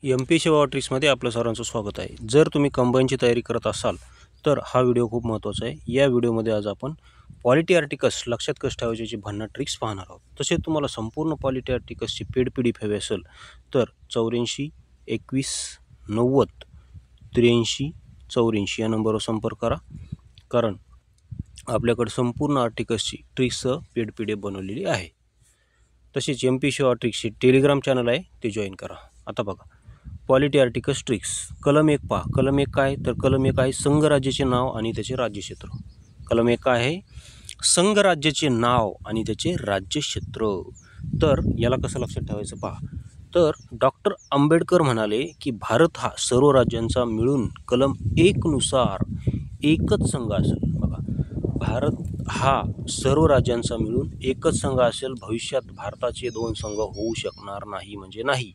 MP सेवा ट्रिक्समध्ये आपलं सर्वांचं स्वागत आहे. जर तुम्ही कंबाईनची तयारी करत असाल तर हा व्हिडिओ खूप महत्त्वाचा आहे. या व्हिडिओमध्ये आज आपण पॉलिटी आर्टिकल्स लक्षात कसं ठेवायचे याची भन्नाट ट्रिक्स पाहणार आहोत. तसेच तुम्हाला संपूर्ण पॉलिटी आर्टिकल्सची पेड PDF हवी असेल तर 84 21 90 83 84 या नंबरवर संपर्क करा. कारण आपल्याकडे संपूर्ण आर्टिकल्सची ट्रिक्ससह पेड PDF बनवलेली आहे. तसेच MP सेवा ट्रिक्सचे टेलिग्राम चॅनल आहे, ते जॉईन करा. आता बघा, पॉलिटी आर्टिकल्स ट्रिक्स कलम 1 पहा. कलम 1 काय तर कलम 1 आहे संघराज्याचे नाव आणि त्याचे राज्यक्षेत्र. कलम 1 काय आहे संघराज्याचे नाव आणि त्याचे राज्यक्षेत्र. तर याला कसं लक्षात ठेवायचं पहा. तर डॉक्टर आंबेडकर म्हणाले की भारत हा सर्व राज्यांचा मिळून कलम 1 नुसार एकच संघ असेल. बघा, भारत हा सर्व राज्यांचा मिळून एकच संघ असेल. भविष्यात भारताचे दोन संघ होऊ शकणार नाही म्हणजे नाही.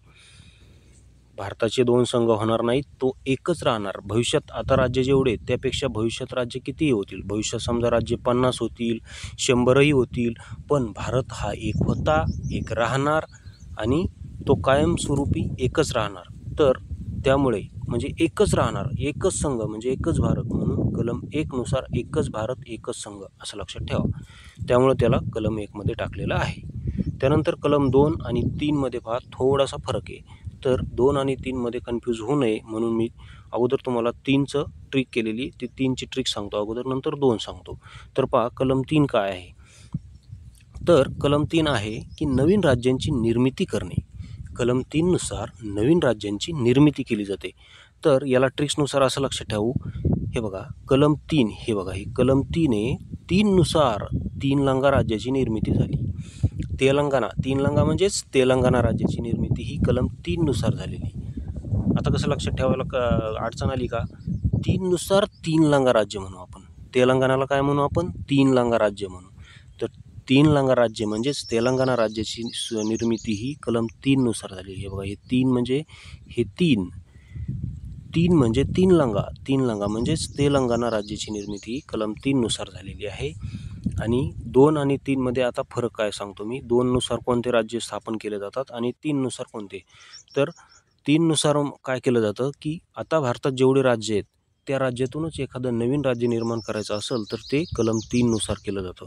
भारताचे दोन संघ होणार नाहीत, तो एकच राहणार. भविष्यात आता राज्य जेवढे त्यापेक्षा भविष्यात राज्य कितीही होतील. भविष्यात समजा राज्य 50 होतील, 100ही होतील, पण भारत हा एक होता, एक राहणार आणि तो कायमस्वरूपी एकच राहणार. तर त्यामुळे म्हणजे एकच राहणार, एकच संघ म्हणजे एकच भारत, म्हणून कलम 1 नुसार एकच भारत एकच संघ असं लक्षात ठेवा. त्यामुळे त्याला कलम 1 मध्ये टाकलेलं आहे. त्यानंतर कलम 2 आणि 3 मध्ये पहा थोडासा फरक आहे. तर 2 आणि 3 मध्ये कन्फ्यूज होऊ नये म्हणून मी अगोदर तुम्हाला 3चं ट्रिक केलेली, ती 3ची ट्रिक सांगतो अगोदर, नंतर 2 सांगतो. तर पहा कलम 3 काय आहे. तर कलम 3 आहे की नवीन राज्यांची निर्मिती करणे. कलम 3 नुसार नवीन राज्यांची निर्मिती केली जाते. तर याला ट्रिक्सनुसार असं लक्षात ठेवू. हे बघा कलम 3, हे बघा हे कलम 3 आहे. 3 नुसार 3 लंगा राज्याची निर्मिती झाली. तेलंगणा, 3 लंगा म्हणजेच तेलंगणा राज्याची निर्मिती ही कलम 3 नुसार झालेली. आता कसं लक्षात ठेवायला अडचण आली का. 3 नुसार 3 लंगा राज्य म्हणू आपण. तेलंगणाला काय म्हणू आपण, 3 लंगा राज्य म्हणू. तर 3 लंगा राज्य म्हणजेच तेलंगणा राज्याची निर्मिती ही कलम 3 नुसार झाली. हे बघा हे 3 म्हणजे हे 3 म्हणजे 3 लंगा म्हणजेच तेलंगणा राज्याची निर्मिती कलम 3 नुसार झालेली आहे. आणि 2 आणि 3 मध्ये आता फरक काय सांगतो मी. 2 नुसार कोणते राज्य स्थापन केले जातात आणि 3 नुसार कोणते. तर 3 नुसार काय केलं जातं की आता भारतात जेवढे राज्य आहेत त्या राज्यातूनच एखादं नवीन राज्य निर्माण करायचं असेल तर ते कलम 3 नुसार केलं जातं.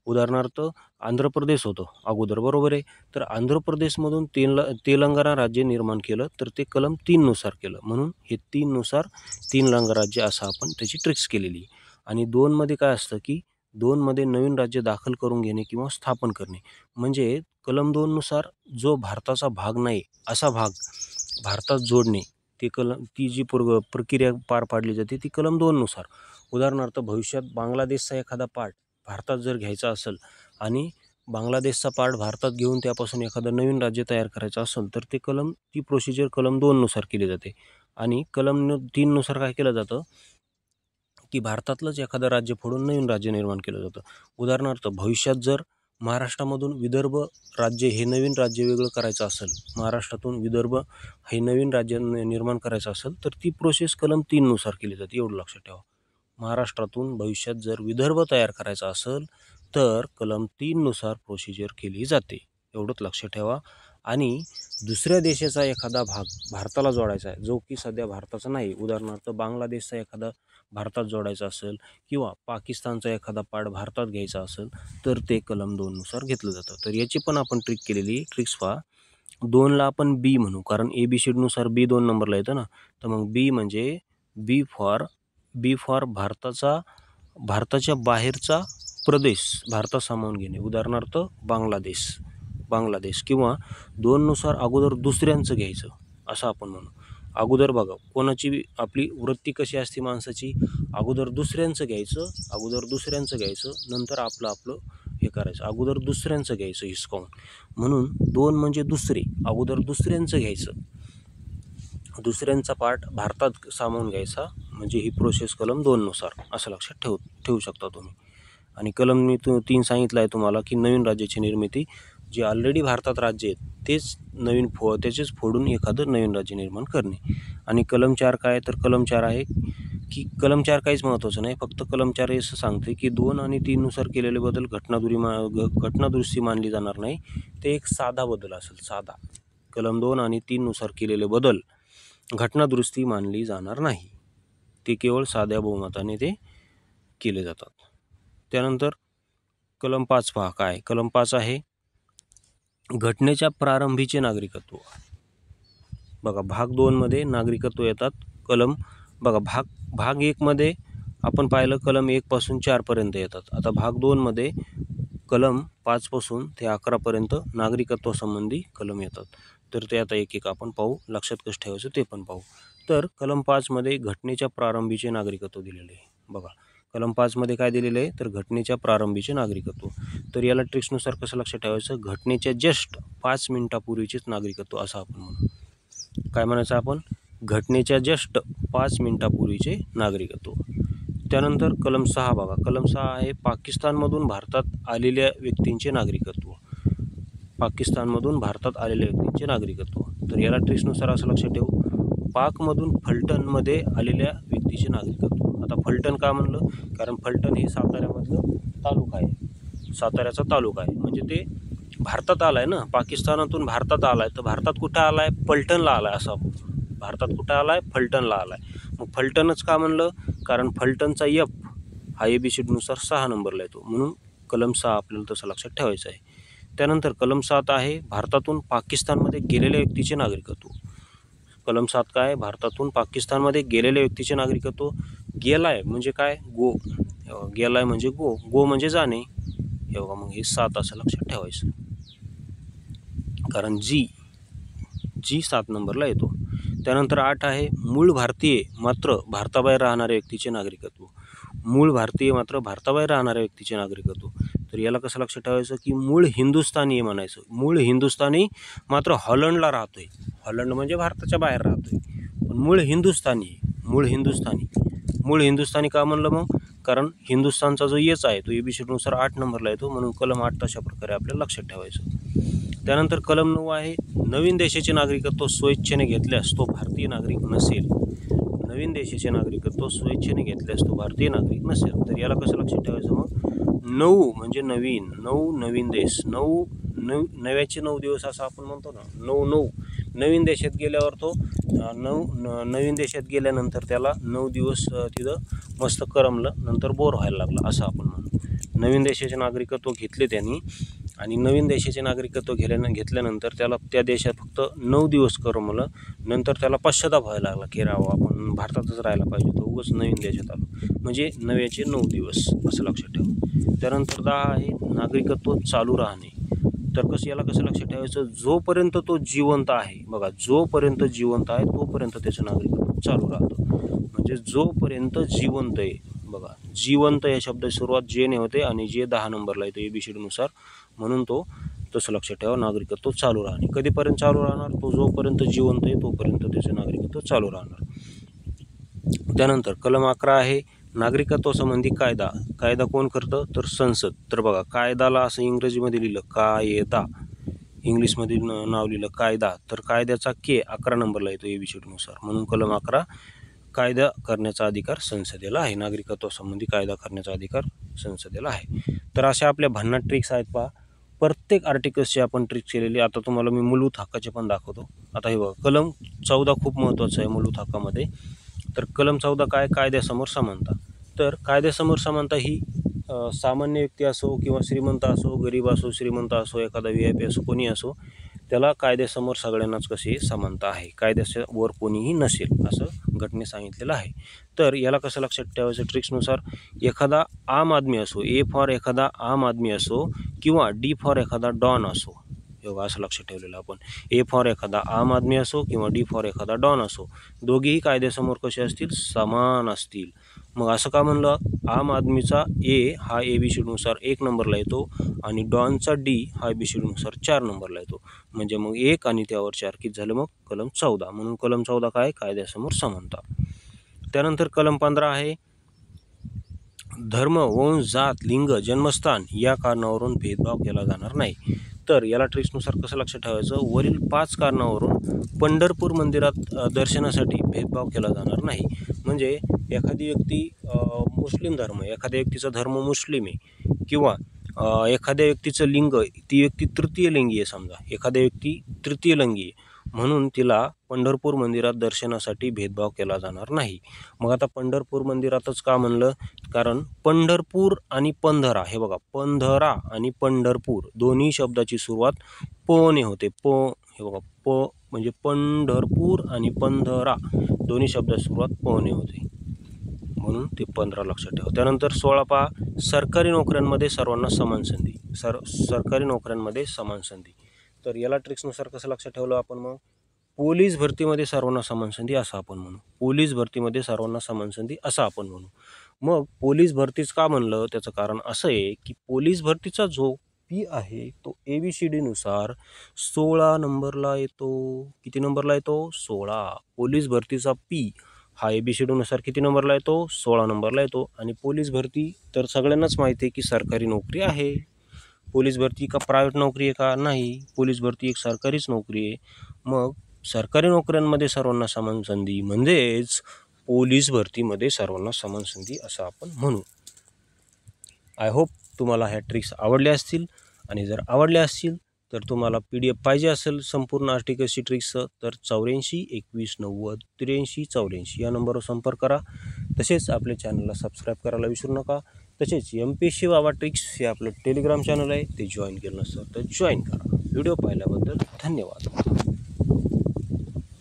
उदाहरणार्थ आंध्र प्रदेश होतं अगोदर, बरोबर आहे. तर आंध्र प्रदेशमधून तेलंगणा राज्य निर्माण केलं तर ते कलम 3 नुसार केलं. म्हणून हे 3 नुसार 3 लंगा राज्य असं आपण त्याची ट्रिक्स केलेली. आणि 2 मध्ये काय असतं की 2 मध्ये नवीन राज्य दाखल करून घेणे किंवा स्थापन करणे. म्हणजे कलम 2 नुसार जो भारताचा भाग नाही असा भाग भारतात जोडणे, ती ती जी प्रक्रिया पार पाडली जाते ती कलम 2 नुसार. उदाहरणार्थ भविष्यात बांगलादेशचा एखादा पार्ट भारतात जर घ्यायचा असेल आणि बांगलादेशचा पार्ट भारतात घेऊन त्यापासून एखादं नवीन राज्य तयार करायचं असेल तर ते ती प्रोसिजर कलम 2 नुसार केली जाते. आणि कलम 3 नुसार काय केलं जातं की भारतातलंच एखादं राज्य फोडून नवीन राज्य निर्माण केलं जातं. उदाहरणार्थ भविष्यात जर महाराष्ट्रामधून विदर्भ राज्य हे नवीन राज्य वेगळं करायचं असेल, महाराष्ट्रातून विदर्भ हे नवीन राज्य निर्माण करायचं असेल तर ती प्रोसेस कलम 3 नुसार केली जाते. एवढं लक्षात ठेवा. महाराष्ट्रातून भविष्यात जर विदर्भ तयार करायचा असेल तर कलम 3 नुसार प्रोसिजर केली जाते. एवढंच लक्षात ठेवा. आणि दुसऱ्या देशाचा एखादा भाग भारताला जोडायचा आहे जो की सध्या भारताचा नाही, उदाहरणार्थ बांगलादेशचा एखादा भारतात जोडायचा असेल किंवा पाकिस्तानचा एखादा पार्ट भारतात घ्यायचा असेल तर ते कलम 2 नुसार घेतलं जातं. तर याची पण आपण ट्रिक केलेली. ट्रिक्स पहा. 2ला आपण बी म्हणू कारण ABCD नुसार बी 2 नंबरला येतं ना. तर मग बी म्हणजे बी फॉर भारताच्या बाहेरचा प्रदेश भारतात सामावून घेणे. उदाहरणार्थ बांगलादेश किंवा 2 नुसार अगोदर दुसऱ्यांचं घ्यायचं असं आपण म्हणू. अगोदर बघा कोणाची आपली वृत्ती कशी असते माणसाची, अगोदर दुसऱ्यांचं घ्यायचं नंतर आपलं हे करायचं. अगोदर दुसऱ्यांचं घ्यायचं हिसकावून. म्हणून 2 म्हणजे दुसरे, अगोदर दुसऱ्यांचं घ्यायचं, दुसऱ्यांचा पार्ट भारतात सामावून घ्यायचा. म्हणजे ही प्रोसेस कलम 2 नुसार असं लक्षात ठेवू शकता तुम्ही. आणि कलम मी 3 सांगितलं आहे तुम्हाला की नवीन राज्याची निर्मिती, जे ऑलरेडी भारतात राज्य आहेत तेच त्याचेच फोडून एखादं नवीन राज्य निर्माण करणे. आणि कलम 4 काय, तर कलम 4 आहे की कलम 4 काहीच महत्त्वाचं नाही, फक्त कलम 4 हे असं सांगते की 2 आणि 3 नुसार केलेले बदल घटनादुरुस्ती मानली जाणार नाही. ते एक साधा बदल असेल, साधा. कलम 2 आणि 3 नुसार केलेले बदल घटनादुरुस्ती मानली जाणार नाही. ते केवळ साध्या बहुमताने ते केले जातात. त्यानंतर कलम 5 पहा काय. कलम 5 आहे घटनेच्या प्रारंभीचे नागरिकत्व. बघा भाग 2 मध्ये नागरिकत्व येतात. कलम बघा भाग 1 मध्ये आपण पाहिलं कलम 1 पासून 4 पर्यंत येतात. आता भाग 2 मध्ये कलम 5 पासून ते 11 पर्यंत नागरिकत्वासंबंधी कलम येतात. तर ते आता एक एक आपण पाहू. लक्षात कसं ठेवायचं ते पण पाहू. तर कलम 5 मध्ये घटनेच्या प्रारंभीचे नागरिकत्व दिलेले आहे. बघा कलम 5 मध्ये काय दिलेलं आहे तर घटनेच्या प्रारंभीचे नागरिकत्व. तर याला ट्रिक्सनुसार कसं लक्षात ठेवायचं घटनेच्या जस्ट 5 मिनिटापूर्वीचेच नागरिकत्व असं आपण म्हणू. काय म्हणायचं आपण घटनेच्या जस्ट 5 मिनिटापूर्वीचे नागरिकत्व. त्यानंतर कलम 6 बघा. कलम 6 आहे पाकिस्तानमधून भारतात आलेल्या व्यक्तींचे नागरिकत्व. पाकिस्तानमधून भारतात आलेल्या व्यक्तींचे नागरिकत्व. तर याला ट्रिक्सनुसार असं लक्षात ठेवू पाकमधून फलटणमध्ये आलेल्या व्यक्तीचे नागरिकत्व. आता फलटण का म्हणलं कारण फलटण हे साताऱ्यामधलं तालुका आहे. साताऱ्याचा तालुका आहे म्हणजे ते भारतात आलाय ना. पाकिस्तानातून भारतात आलाय तर भारतात कुठं आलाय फलटणला आलाय असं. भारतात कुठं आलाय फलटणला आलाय. मग फलटणच का म्हणलं कारण फलटणचा एफ हा ABCDनुसार 6 नंबरला येतो म्हणून कलम 6 आपल्याला तसं लक्षात ठेवायचं आहे. त्यानंतर कलम 7 आहे भारतातून पाकिस्तानमध्ये गेलेल्या व्यक्तीचे नागरिकत्व. कलम 7 काय भारतातून पाकिस्तानमध्ये गेलेल्या व्यक्तीचे नागरिकत्व. गेलाय म्हणजे काय गो. गेलाय म्हणजे गो म्हणजे जाणे. हे बघा मग हे 7 असं लक्षात ठेवायचं कारण जी 7 नंबरला येतो. त्यानंतर 8 आहे मूळ भारतीय मात्र भारताबाहेर राहणाऱ्या व्यक्तीचे नागरिकत्व. मूळ भारतीय मात्र भारताबाहेर राहणाऱ्या व्यक्तीचे नागरिकत्व. तर याला कसं लक्षात ठेवायचं की मूळ हिंदुस्थानी म्हणायचं. मूळ हिंदुस्थानी मात्र हॉलंडला राहतोय. हॉलंड म्हणजे भारताच्या बाहेर राहतोय पण मूळ हिंदुस्थानी. मूळ हिंदुस्थानी का म्हणलं मग कारण हिंदुस्थानचा जो येच आहे तो ABCDनुसार 8 नंबरला येतो म्हणून कलम 8 तशा प्रकारे आपल्याला लक्षात ठेवायचं. त्यानंतर कलम 9 आहे नवीन देशाचे नागरिकत्व स्वेच्छेने घेतल्यास तो भारतीय नागरिक नसेल. नवीन देशाचे नागरिकत्व स्वेच्छेने घेतल्यास तो भारतीय नागरिक नसेल. तर याला कसं लक्षात ठेवायचं मग 9 म्हणजे नवीन. 9 नवीन देश. 9 नव्याचे 9 दिवस असं आपण म्हणतो ना. 9 नवीन देशात गेल्यावर तो नवीन देशात गेल्यानंतर त्याला 9 दिवस तिथं मस्त करमलं नंतर बोर व्हायला लागला असं आपण म्हणू. नवीन देशाचे नागरिकत्व घेतले त्यांनी आणि नवीन देशाचे नागरिकत्व घेतल्यानंतर त्याला त्या देशात फक्त 9 दिवस करमलं नंतर त्याला पश्चाताप व्हायला लागला की राव आपण भारतातच राहायला पाहिजे होतं उगाच नवीन देशात आलो. म्हणजे नव्याचे 9 दिवस असं लक्षात ठेवा. त्यानंतर 10 आहे नागरिकत्व चालू राहणे. तर याला कसं लक्षात ठेवायचं जोपर्यंत तो जिवंत आहे. बघा जोपर्यंत जिवंत आहे तोपर्यंत त्याचं नागरिकत्व चालू राहतं. म्हणजे जोपर्यंत जिवंत आहे. बघा जिवंत या शब्दाची सुरुवात जेने होते आणि जे 10 नंबरला येतो ABCDनुसार म्हणून तो तसं लक्षात ठेवा नागरिकत्व चालू राहणे. कधीपर्यंत चालू राहणार तो जोपर्यंत जिवंत आहे तोपर्यंत त्याचं नागरिकत्व चालू राहणार. त्यानंतर कलम 11 आहे नागरिकत्वासंबंधी कायदा. कायदा कोण करतं तर संसद. तर बघा कायदाला असं इंग्रजीमध्ये लिहिलं कायदा. इंग्लिशमध्ये नाव लिहिलं कायदा. तर कायद्याचा के 11 नंबरला येतो ABCDनुसार म्हणून कलम 11 कायदा करण्याचा अधिकार संसदेला आहे. नागरिकत्वासंबंधी कायदा करण्याचा अधिकार संसदेला आहे. तर अशा आपल्या भन्नाट ट्रिक्स आहेत पहा. प्रत्येक आर्टिकल्सची आपण ट्रिक्स केलेली. आता तुम्हाला मी मूलभूत हक्काचे पण दाखवतो. आता हे बघा कलम 14 खूप महत्त्वाचं आहे मूलभूत हक्कामध्ये. तर कलम 14 काय कायद्यासमोर समानता. तर कायद्यासमोर समानता ही सामान्य व्यक्ती असो किंवा श्रीमंत असो गरीब असो श्रीमंत असो एखादा VIP असो कोणी असो त्याला कायद्यासमोर सगळ्यांनाच कशी समानता आहे. कायद्यावर कोणीही नसेल असं घटनेत सांगितलेलं आहे. तर याला कसं लक्षात ठेवायचं ट्रिक्सनुसार एखादा आम आदमी असो A फॉर एखादा आम आदमी असो किंवा D फॉर एखादा डॉन असो. एवढं असं लक्षात ठेवलेलं आपण. A फॉर एखादा आम आदमी असो किंवा D फॉर एखादा डॉन असो दोघेही कायद्यासमोर कसे असतील समान असतील. मग असं का म्हणलं आम आदमीचा A हा ABCDनुसार 1 नंबरला येतो आणि डॉनचा D हा ABCDनुसार 4 नंबरला येतो. म्हणजे मग 1 आणि त्यावर 4 किती झालं मग कलम 14 म्हणून कलम 14 काय कायद्यासमोर समानता. त्यानंतर कलम 15 आहे धर्म वंश जात लिंग जन्मस्थान या कारणावरून भेदभाव केला जाणार नाही. तर याला ट्रिक्सनुसार कसं लक्षात ठेवायचं वरील 5 कारणावरून पंढरपूर मंदिरात दर्शनासाठी भेदभाव केला जाणार नाही. म्हणजे एखादी व्यक्ती मुस्लिम धर्म एखाद्या व्यक्तीचा धर्म मुस्लिम आहे किंवा एखाद्या व्यक्तीचं लिंग ती व्यक्ती तृतीय लिंगी आहे. समजा एखाद्या व्यक्ती तृतीय लिंगी आहे म्हणून तिला पंढरपूर मंदिरात दर्शनासाठी भेदभाव केला जाणार नाही. मग आता पंढरपूर मंदिरातच का म्हणलं? कारण पंढरपूर आणि पंधरा, हे बघा, पंधरा आणि पंढरपूर दोन्ही शब्दाची सुरुवात प ने होते. हे बघा, प म्हणजे पंढरपूर आणि पंधरा दोन्ही शब्दाची सुरुवात प ने होते, म्हणून ते 15 लक्षात ठेवा. त्यानंतर 16 पहा, सरकारी नोकऱ्यांमध्ये सर्वांना समान संधी. सरकारी नोकऱ्यांमध्ये समान संधी. तर याला ट्रिक्सनुसार कसं लक्षात ठेवलं आपण? मग पोलीस भरतीमध्ये सर्वांना समान संधी असं आपण म्हणू. पोलीस भरतीमध्ये सर्वांना समान संधी असं आपण म्हणू. मग पोलीस भरतीच का म्हणलं? त्याचं कारण असं आहे की पोलीस भरतीचा जो पी आहे तो ABCD नुसार 16 नंबरला येतो. किती नंबरला येतो? 16. पोलीस भरतीचा पी हा ABCD नुसार किती नंबरला येतो? 16 नंबरला येतो. आणि पोलीस भरती तर सगळ्यांनाच माहिती आहे की सरकारी नोकरी आहे. पोलीस भरती का प्रायव्हेट नोकरी आहे का? नाही, पोलीस भरती एक सरकारीच नोकरी आहे. मग सरकारी नोकऱ्यांमध्ये सर्वांना समान संधी म्हणजेच पोलीस भरतीमध्ये सर्वांना समान संधी असं आपण म्हणू. आय होप तुम्हाला ह्या ट्रिक्स आवडल्या असतील, आणि जर आवडल्या असतील तर तुम्हाला PDF पाहिजे असेल संपूर्ण आर्टिकलची ट्रिक्सचं तर 84 21 90 83 84 या नंबरवर संपर्क करा. तसेच आपल्या चॅनलला सबस्क्राईब करायला विसरू नका. तसेच MPSC बाबा ट्रिक्स हे आपलं टेलिग्राम चॅनल आहे, ते जॉईन केलं नसतं तर जॉईन करा. व्हिडिओ पाहिल्याबद्दल धन्यवाद.